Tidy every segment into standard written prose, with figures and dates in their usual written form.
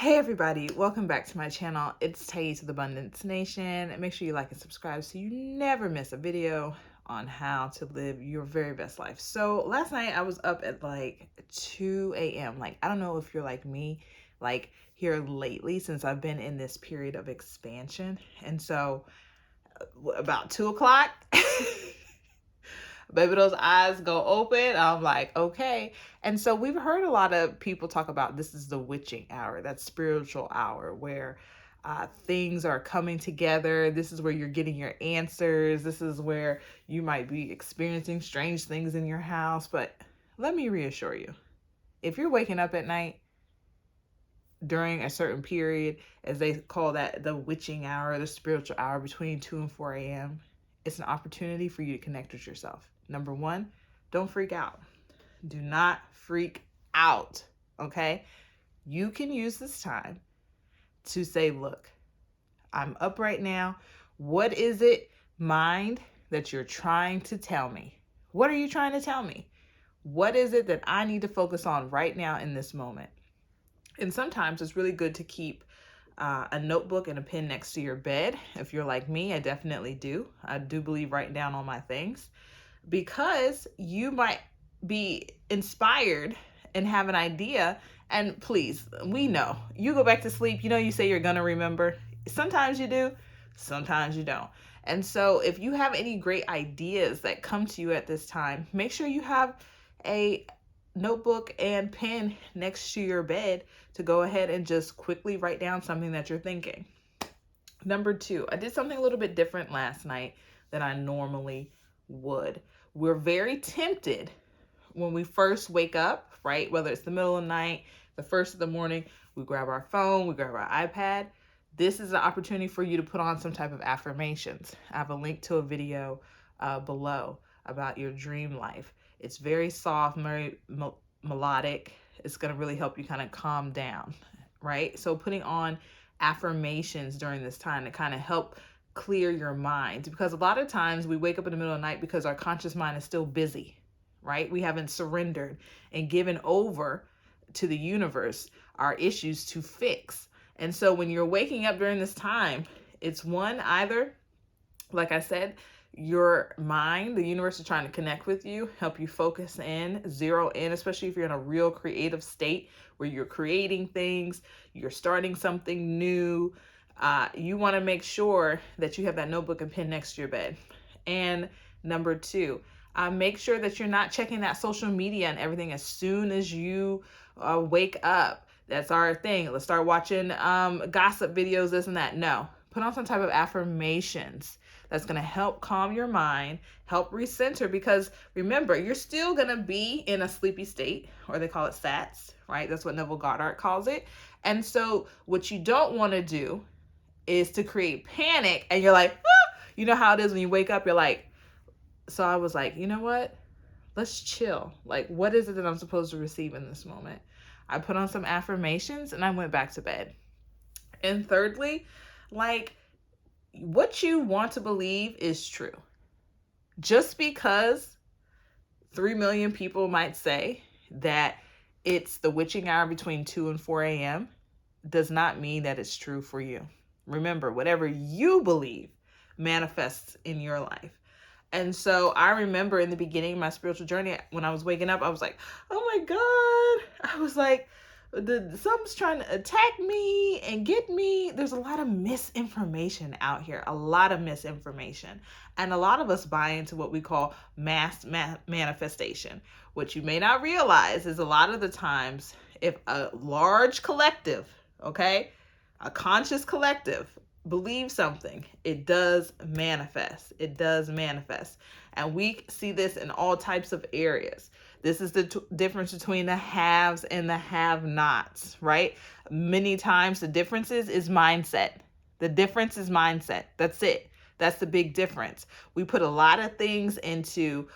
Hey everybody, welcome back to my channel. It's Taye to the Abundance Nation. Make sure you like and subscribe so you never miss a video on how to live your very best life. So last night I was up at like 2 a.m. Like, I don't know if you're like me, like here lately since I've been in this period of expansion. And so about 2 o'clock, baby, those eyes go open. I'm like, okay. And so we've heard a lot of people talk about this is the witching hour, that spiritual hour where things are coming together. This is where you're getting your answers. This is where you might be experiencing strange things in your house. But let me reassure you, if you're waking up at night during a certain period, as they call that the witching hour, the spiritual hour between 2 and 4 a.m., it's an opportunity for you to connect with yourself. Number one, don't freak out. Do not freak out, okay? You can use this time to say, look, I'm up right now. What is it, mind, that you're trying to tell me? What are you trying to tell me? What is it that I need to focus on right now in this moment? And sometimes it's really good to keep a notebook and a pen next to your bed. If you're like me, I definitely do. I do believe writing down all my things, because you might be inspired and have an idea. And please, we know you go back to sleep, you say you're going to remember. Sometimes you do, sometimes you don't. And so if you have any great ideas that come to you at this time, make sure you have a notebook and pen next to your bed to go ahead and just quickly write down something that you're thinking. Number two, I did something a little bit different last night than I normally would. We're very tempted when we first wake up, right? Whether it's the middle of the night, the first of the morning, we grab our phone, we grab our iPad. This is an opportunity for you to put on some type of affirmations. I have a link to a video below about your dream life. It's very soft, very melodic. It's going to really help you kind of calm down, right? So putting on affirmations during this time to kind of help clear your mind, because a lot of times we wake up in the middle of the night because our conscious mind is still busy, right? We haven't surrendered and given over to the universe our issues to fix. And so when you're waking up during this time, it's one, either, like I said, your mind, the universe is trying to connect with you, help you focus in, zero in, especially if you're in a real creative state where you're creating things, you're starting something new. You want to make sure that you have that notebook and pen next to your bed. And number two, make sure that you're not checking that social media and everything as soon as you wake up. That's our thing. Let's start watching gossip videos, this and that. No, put on some type of affirmations that's going to help calm your mind, help recenter, because remember, you're still going to be in a sleepy state, or they call it SATS, right? That's what Neville Goddard calls it. And so what you don't want to do is to create panic, and you're like, ah! You know how it is when you wake up, you're like, so I was like, you know what? Let's chill. Like, what is it that I'm supposed to receive in this moment? I put on some affirmations and I went back to bed. And thirdly, like, what you want to believe is true. Just because 3 million people might say that it's the witching hour between 2 and 4 a.m. does not mean that it's true for you. Remember, whatever you believe manifests in your life. And so I remember in the beginning of my spiritual journey, when I was waking up, I was like, oh my God. I was like, something's trying to attack me and get me. There's a lot of misinformation out here, a lot of misinformation. And a lot of us buy into what we call mass manifestation. What you may not realize is a lot of the times, if a large collective, okay, a conscious collective believes something, it does manifest. It does manifest. And we see this in all types of areas. This is the difference between the haves and the have-nots, right? Many times the difference is mindset. The difference is mindset. That's it. That's the big difference. We put a lot of things into,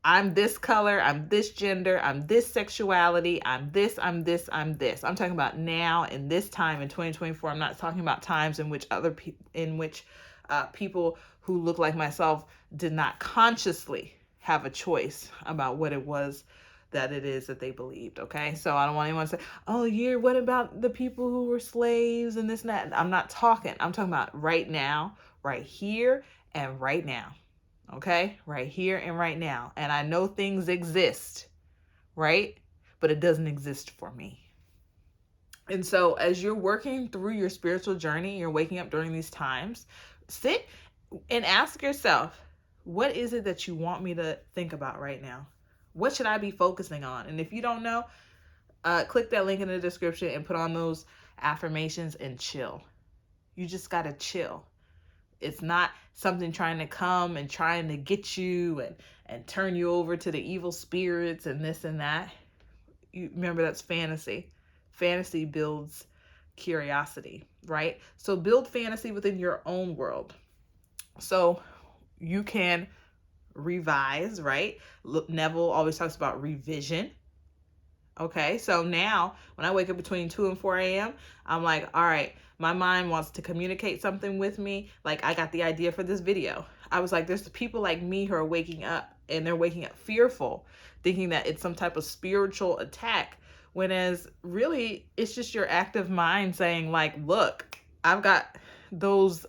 I'm this color, I'm this gender, I'm this sexuality, I'm this, I'm this, I'm this. I'm talking about now in this time in 2024. I'm not talking about times in which people who look like myself did not consciously have a choice about what it was that it is that they believed. Okay, so I don't want anyone to say, oh, what about the people who were slaves and this and that. I'm talking about right now, right here and right now. Okay, right here and right now. And I know things exist, right? But it doesn't exist for me. And so as you're working through your spiritual journey, you're waking up during these times, sit and ask yourself, what is it that you want me to think about right now? What should I be focusing on? And if you don't know, click that link in the description and put on those affirmations and chill. You just got to chill. It's not something trying to come and trying to get you and turn you over to the evil spirits and this and that. You remember, that's fantasy. Fantasy builds curiosity, right? So build fantasy within your own world. So you can revise, right? Neville always talks about revision. Okay, so now when I wake up between 2 and 4 a.m., I'm like, all right, my mind wants to communicate something with me. Like, I got the idea for this video. I was like, there's people like me who are waking up, and they're waking up fearful, thinking that it's some type of spiritual attack, when as really it's just your active mind saying, like, look, I've got those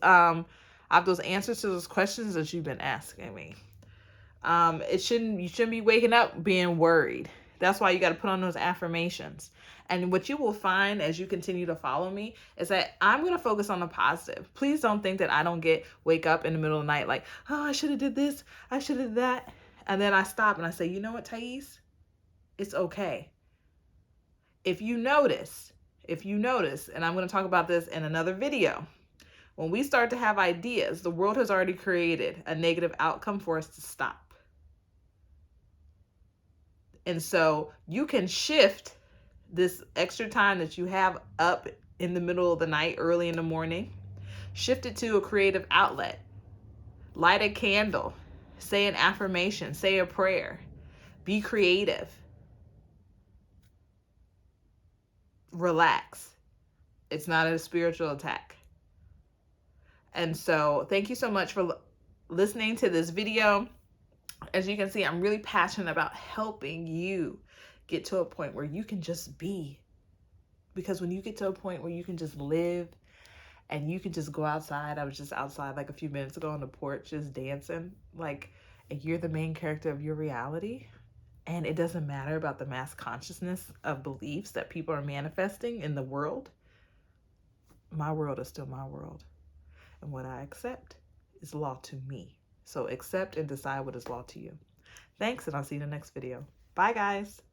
answers to those questions that you've been asking me. You shouldn't be waking up being worried. That's why you got to put on those affirmations. And what you will find as you continue to follow me is that I'm going to focus on the positive. Please don't think that I don't wake up in the middle of the night like, oh, I should have did this, I should have did that. And then I stop and I say, you know what, Thais? It's okay. If you notice, and I'm going to talk about this in another video, when we start to have ideas, the world has already created a negative outcome for us to stop. And so you can shift this extra time that you have up in the middle of the night, early in the morning, shift it to a creative outlet. Light a candle, say an affirmation, say a prayer, be creative, relax. It's not a spiritual attack. And so thank you so much for listening to this video. As you can see, I'm really passionate about helping you get to a point where you can just be. Because when you get to a point where you can just live and you can just go outside, I was just outside like a few minutes ago on the porch just dancing, like, and you're the main character of your reality. And it doesn't matter about the mass consciousness of beliefs that people are manifesting in the world. My world is still my world. And what I accept is law to me. So accept and decide what is law to you. Thanks, and I'll see you in the next video. Bye, guys.